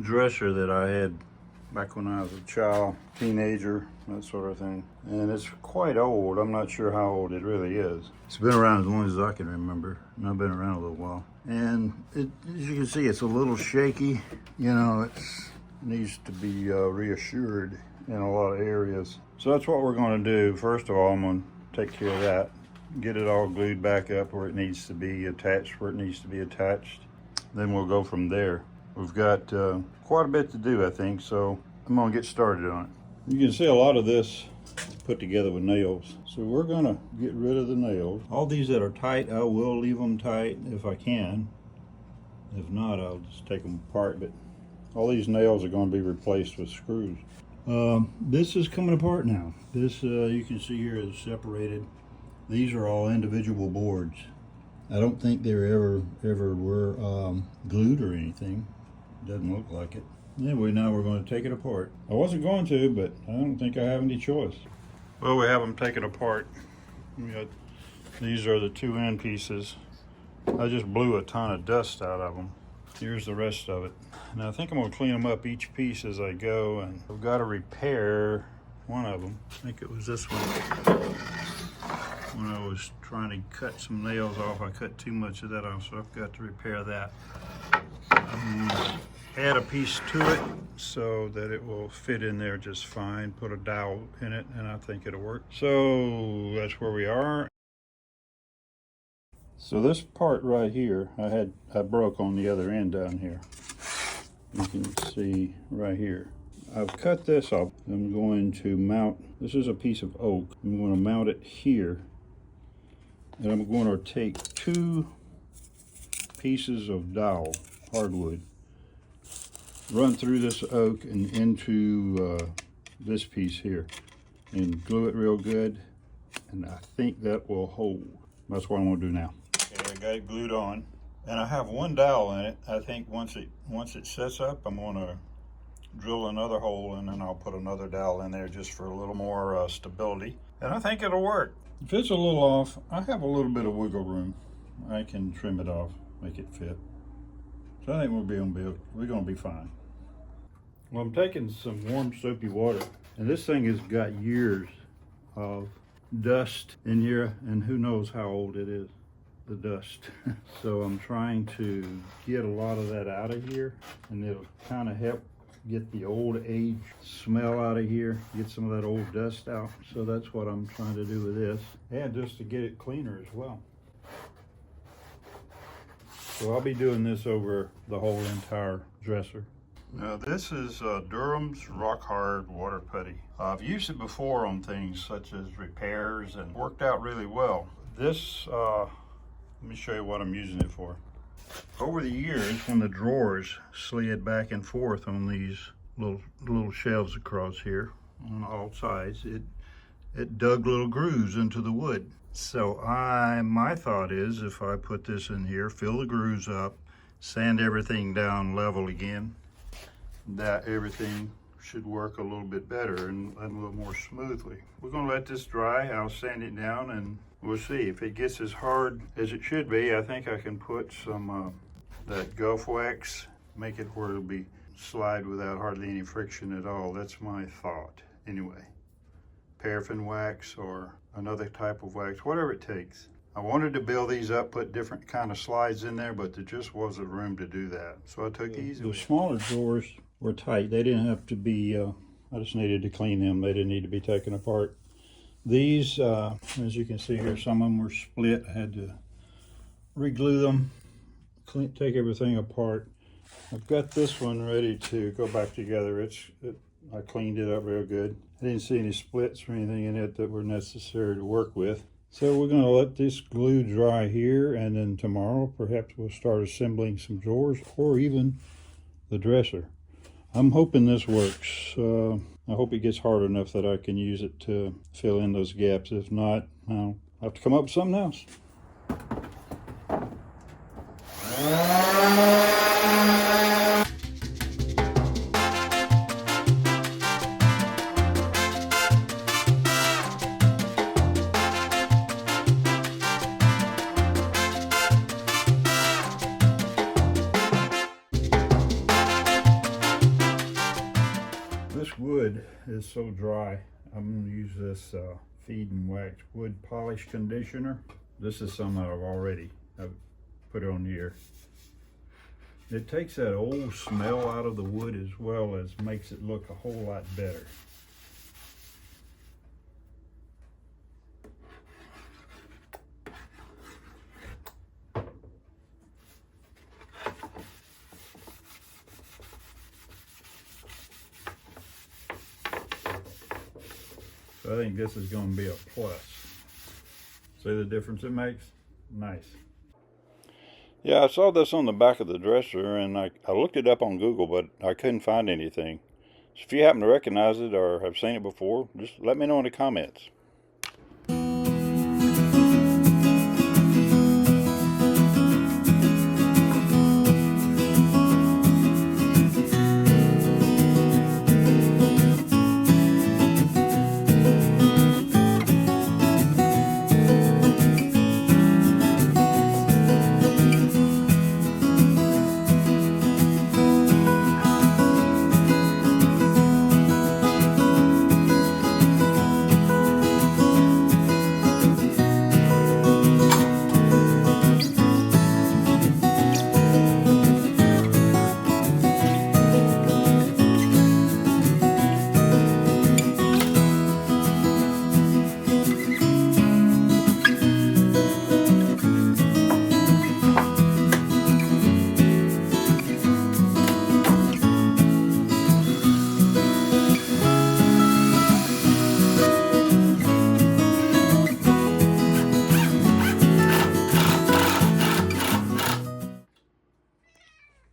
dresser that I had back when I was a child, teenager, that sort of thing. And it's quite old. I'm not sure how old it really is. It's been around as long as I can remember, and I've been around a little while. And as you can see, it's a little shaky. You know, it needs to be reassured in a lot of areas. So that's what we're going to do. First of all, I'm going to take care of that. Get it all glued back up where it needs to be, attached where it needs to be attached. Then we'll go from there. We've got quite a bit to do, I think, so I'm gonna get started on it. You can see a lot of this is put together with nails. So we're gonna get rid of the nails. All these that are tight, I will leave them tight if I can. If not, I'll just take them apart, but all these nails are gonna be replaced with screws. This is coming apart now. This, you can see here, is separated. These are all individual boards. I don't think they ever were glued or anything. Doesn't look like it. Anyway, now we're going to take it apart. I wasn't going to, but I don't think I have any choice. Well, we have them taken apart. These are the two end pieces. I just blew a ton of dust out of them. Here's the rest of it. Now I think I'm going to clean them up each piece as I go, and I've got to repair one of them. I think it was this one. When I was trying to cut some nails off, I cut too much of that off, so I've got to repair that. Add a piece to it so that it will fit in there just fine. Put a dowel in it and I think it'll work. So that's where we are. So this part right here, I broke on the other end down here. You can see right here. I've cut this off. I'm going to mount, this is a piece of oak. I'm going to mount it here. And I'm going to take two pieces of dowel, hardwood, run through this oak and into this piece here and glue it real good, and I think that will hold. That's what I'm going to do now. Okay, I got it glued on, and I have one dowel in it. I think once it sets up, I'm going to drill another hole and then I'll put another dowel in there just for a little more stability, and I think it'll work. If it's a little off, I have a little bit of wiggle room. I can trim it off, make it fit. So I think we're gonna be fine. Well, I'm taking some warm soapy water, and this thing has got years of dust in here, and who knows how old it is, the dust. So I'm trying to get a lot of that out of here, and it'll kind of help get the old age smell out of here, get some of that old dust out. So that's what I'm trying to do with this, and just to get it cleaner as well. So I'll be doing this over the whole entire dresser. Now this is Durham's Rock Hard Water Putty. I've used it before on things such as repairs and worked out really well. This, let me show you what I'm using it for. Over the years, when the drawers slid back and forth on these little shelves across here on all sides, it dug little grooves into the wood. So my thought is, if I put this in here, fill the grooves up, sand everything down level again, that everything should work a little bit better and a little more smoothly. We're going to let this dry. I'll sand it down and we'll see. If it gets as hard as it should be, I think I can put some that Gulf wax, make it where it'll be slide without hardly any friction at all. That's my thought anyway. Paraffin wax or another type of wax, whatever it takes. I wanted to build these up, put different kind of slides in there, but there just wasn't room to do that. So I took these. The smaller drawers were tight. They didn't have to be, I just needed to clean them. They didn't need to be taken apart. These, as you can see here, some of them were split. I had to re-glue them, take everything apart. I've got this one ready to go back together. I cleaned it up real good. I didn't see any splits or anything in it that were necessary to work with. So we're going to let this glue dry here, and then tomorrow perhaps we'll start assembling some drawers or even the dresser. I'm hoping this works. I hope it gets hard enough that I can use it to fill in those gaps. If not, I'll have to come up with something else. so dry, I'm going to use this Feed and Wax wood polish conditioner. This is some that I've put on here. It takes that old smell out of the wood as well as makes it look a whole lot better. So I think this is going to be a plus. See the difference it makes? Nice. Yeah, I saw this on the back of the dresser, and I looked it up on Google, but I couldn't find anything. So if you happen to recognize it or have seen it before, just let me know in the comments.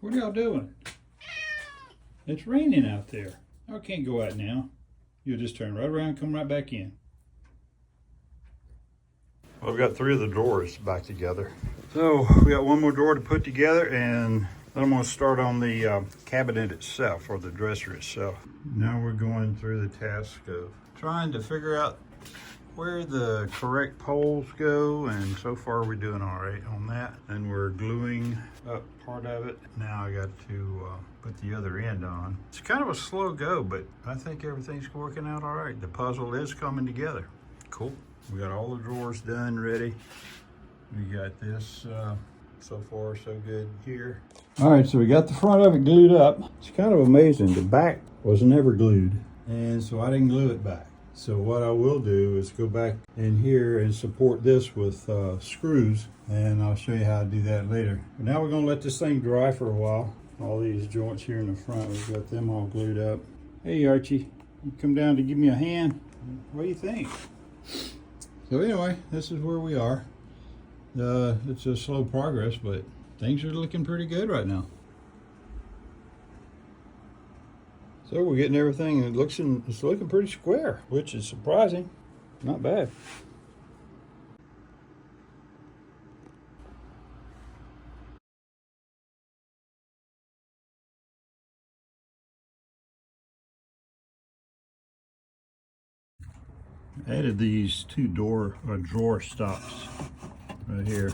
What are y'all doing? It's raining out there. I can't go out now. You'll just turn right around and come right back in. Well, we've got 3 of the drawers back together. So we got one more drawer to put together, and then I'm going to start on the cabinet itself, or the dresser itself. Now we're going through the task of trying to figure out where the correct poles go, and so far we're doing all right on that. And we're gluing up part of it. Now I got to put the other end on. It's kind of a slow go, but I think everything's working out all right. The puzzle is coming together. Cool. We got all the drawers done, ready. We got this so far so good here. All right, so we got the front of it glued up. It's kind of amazing. The back was never glued, and so I didn't glue it back. So what I will do is go back in here and support this with screws, and I'll show you how to do that later. But now we're gonna let this thing dry for a while. All these joints here in the front, we've got them all glued up. Hey Archie, you come down to give me a hand? What do you think? So anyway, this is where we are. It's a slow progress, but things are looking pretty good right now. So we're getting everything, and it's looking pretty square, which is surprising. Not bad. Added these 2 drawer stops right here,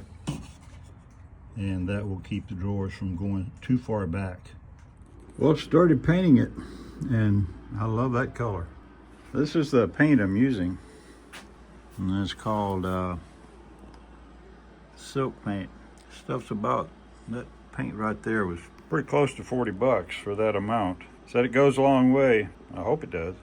and that will keep the drawers from going too far back. Well, I've started painting it, and I love that color. This is the paint I'm using, and it's called silk paint. Stuff's about, that paint right there was pretty close to 40 bucks for that amount. Said it goes a long way. I hope it does.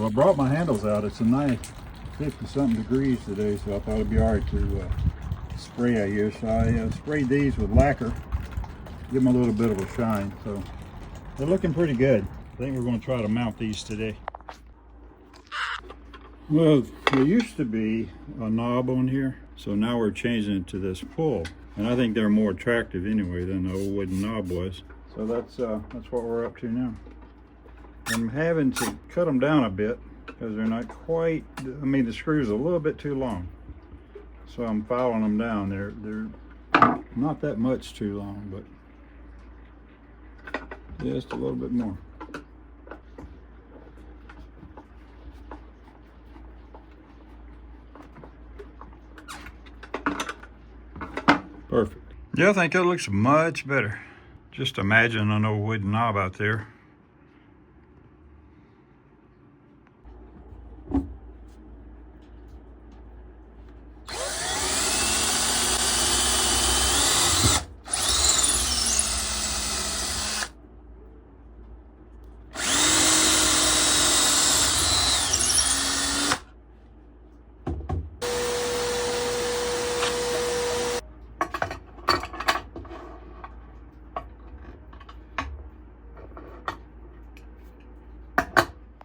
I brought my handles out. It's a nice 50-something degrees today, so I thought it'd be all right to spray out here. So I sprayed these with lacquer, give them a little bit of a shine. So they're looking pretty good. I think we're going to try to mount these today. Well, there used to be a knob on here, so now we're changing it to this pull, and I think they're more attractive anyway than the old wooden knob was. So that's what we're up to now. I'm having to cut them down a bit because they're not quite, I mean, the screw's a little bit too long. So I'm filing them down. They're not that much too long, but just a little bit more. Perfect. Yeah, I think that looks much better. Just imagine an old wooden knob out there.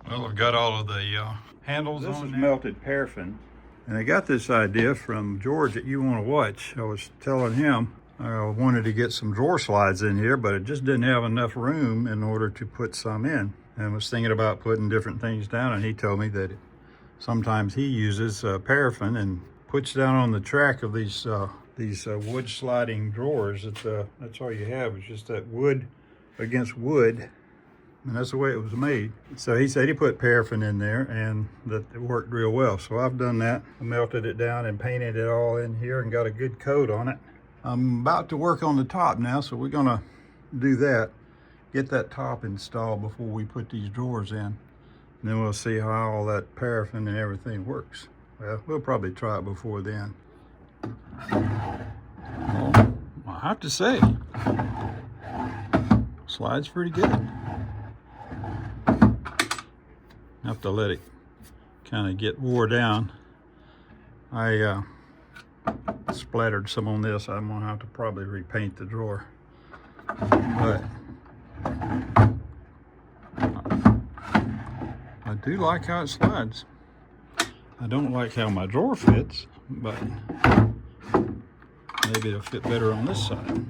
Well, I've got all of the handles on. This is melted paraffin. And I got this idea from George that You Want to Watch. I was telling him I wanted to get some drawer slides in here, but it just didn't have enough room in order to put some in. And I was thinking about putting different things down, and he told me that sometimes he uses paraffin and puts down on the track of these wood sliding drawers. That's all you have, is just that wood against wood. And that's the way it was made. So he said he put paraffin in there and that it worked real well. So I've done that. I melted it down and painted it all in here and got a good coat on it. I'm about to work on the top now, so we're gonna do that. Get that top installed before we put these drawers in. And then we'll see how all that paraffin and everything works. Well, we'll probably try it before then. Well, I have to say, slide's pretty good. I have to let it kind of get wore down. I splattered some on this. I'm gonna have to probably repaint the drawer. But I do like how it slides. I don't like how my drawer fits, but maybe it'll fit better on this side.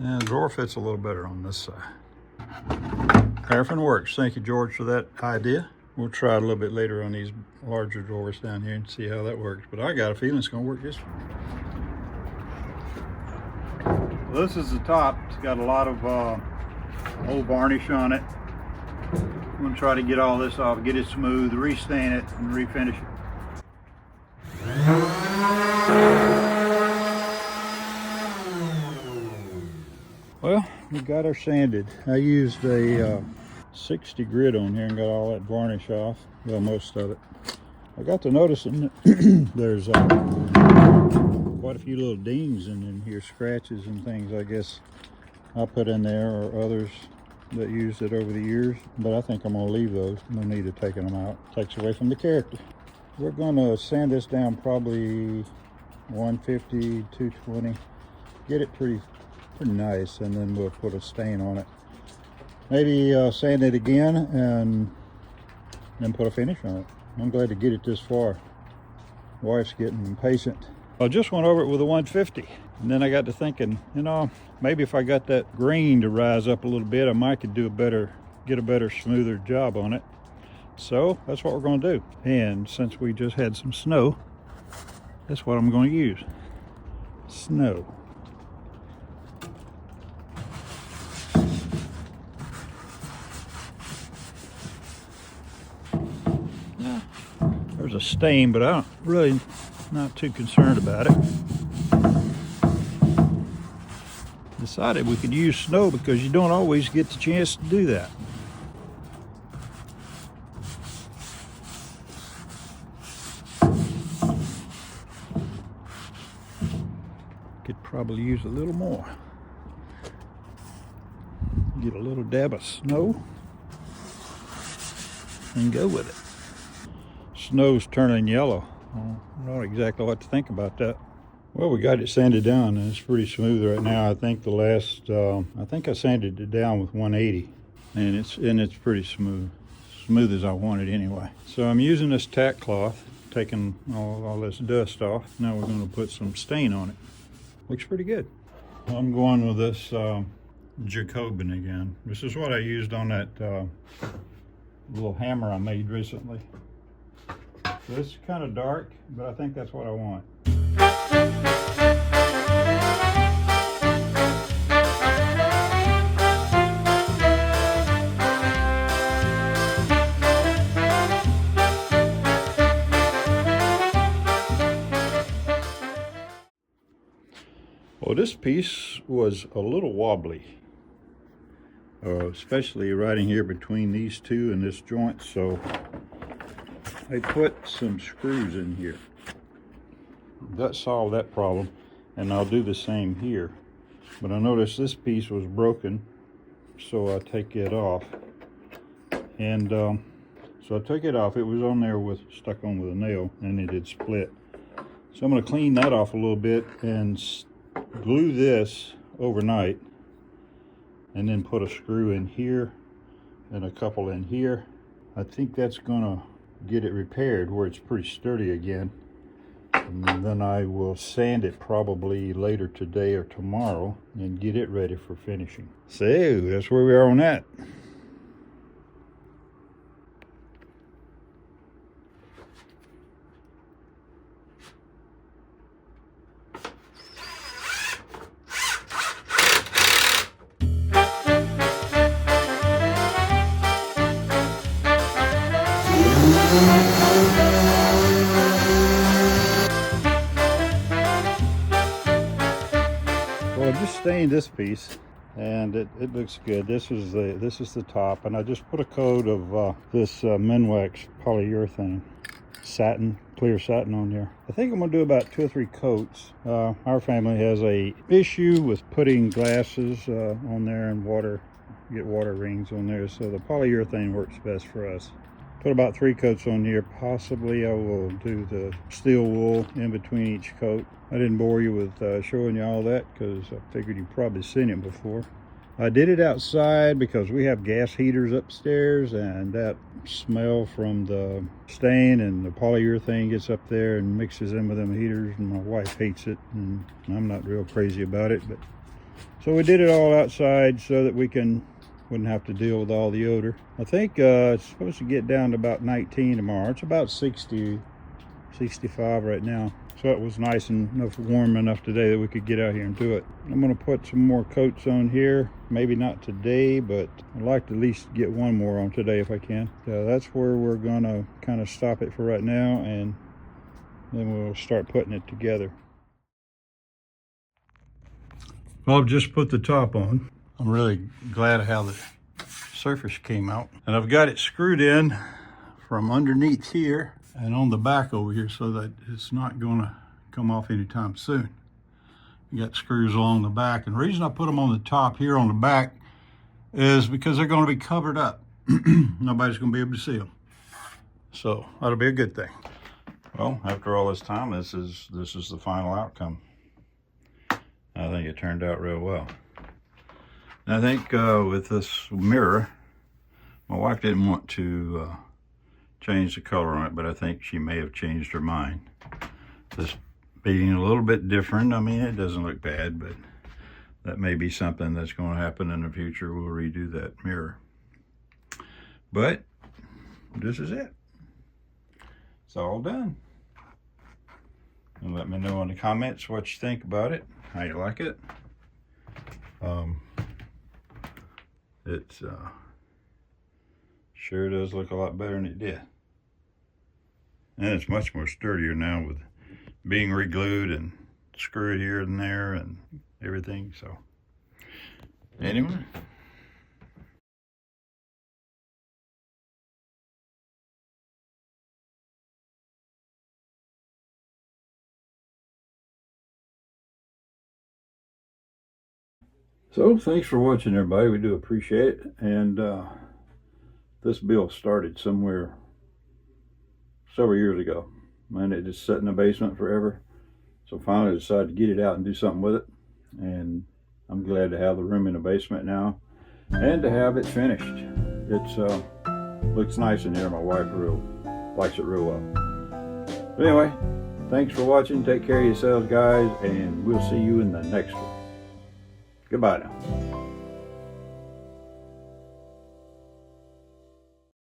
And the drawer fits a little better on this side. Paraffin works. Thank you, George, for that idea. We'll try it a little bit later on these larger drawers down here and see how that works. But I got a feeling it's going to work just fine. Well, this is the top. It's got a lot of old varnish on it. I'm going to try to get all this off, get it smooth, restain it, and refinish it. Well, we got her sanded. I used a 60 grit on here and got all that varnish off. Well, most of it. I got to noticing there's quite a few little dings in here, scratches and things. I guess I put in there, or others that used it over the years. But I think I'm going to leave those. No need of taking them out. Takes away from the character. We're going to sand this down probably 150, 220. Get it pretty nice, and then we'll put a stain on it. Maybe sand it again and then put a finish on it. I'm glad to get it this far. Wife's getting impatient. I just went over it with a 150, and then I got to thinking, you know, maybe if I got that grain to rise up a little bit, I might could get a better, smoother job on it. So that's what we're going to do. And since we just had some snow, that's what I'm going to use. Snow. There's a stain, but I'm really not too concerned about it. Decided we could use snow because you don't always get the chance to do that. Could probably use a little more. Get a little dab of snow and go with it. Snow's turning yellow. I don't know exactly what to think about that. Well, we got it sanded down and it's pretty smooth right now. I think I think I sanded it down with 180, and it's pretty smooth as I want it anyway. So I'm using this tack cloth, taking all this dust off. Now we're going to put some stain on it. Looks pretty good. I'm going with this Jacobin again. This is what I used on that little hammer I made recently. So it's kind of dark, but I think that's what I want. Well, this piece was a little wobbly, especially right in here between these two and this joint, so I put some screws in here. That solved that problem, and I'll do the same here. But I noticed this piece was broken, so I take it off. And so I took it off. It was on there stuck on with a nail, and it had split. So I'm going to clean that off a little bit and glue this overnight, and then put a screw in here and a couple in here. I think that's gonna get it repaired where it's pretty sturdy again, and then I will sand it probably later today or tomorrow and get it ready for finishing. So that's where we are on that. Well, I just stained this piece, and it looks good. This is the top, and I just put a coat of this Minwax polyurethane satin, clear satin on there. I think I'm gonna do about 2 or 3 coats. Our family has a issue with putting glasses on there and get water rings on there, so the polyurethane works best for us. Put about 3 coats on here. Possibly I will do the steel wool in between each coat. I didn't bore you with showing you all that because I figured you've probably seen it before. I did it outside because we have gas heaters upstairs, and that smell from the stain and the polyurethane gets up there and mixes in with them heaters, and my wife hates it, and I'm not real crazy about it. But so we did it all outside so that we wouldn't have to deal with all the odor. I think it's supposed to get down to about 19 tomorrow. It's about 60, 65 right now. So it was nice and warm enough today that we could get out here and do it. I'm gonna put some more coats on here. Maybe not today, but I'd like to at least get one more on today if I can. That's where we're gonna kind of stop it for right now, and then we'll start putting it together. Well, I've just put the top on. I'm really glad how the surface came out. And I've got it screwed in from underneath here and on the back over here so that it's not gonna come off anytime soon. You got screws along the back. And the reason I put them on the top here on the back is because they're gonna be covered up. Nobody's gonna be able to see them. So that'll be a good thing. Well, after all this time, this is the final outcome. I think it turned out real well. I think with this mirror, my wife didn't want to change the color on it, but I think she may have changed her mind. This being a little bit different, I mean, it doesn't look bad, but that may be something that's going to happen in the future. We'll redo that mirror. But this is it. It's all done. And let me know in the comments what you think about it, how you like it. It sure does look a lot better than it did. And it's much more sturdier now with being re-glued and screwed here and there and everything. So anyway. So thanks for watching, everybody. We do appreciate it. And this build started somewhere several years ago, and it just sat in the basement forever. So finally I decided to get it out and do something with it. And I'm glad to have the room in the basement now and to have it finished. It's looks nice in here. My wife likes it real well. But anyway, thanks for watching. Take care of yourselves, guys, and we'll see you in the next one. Goodbye now.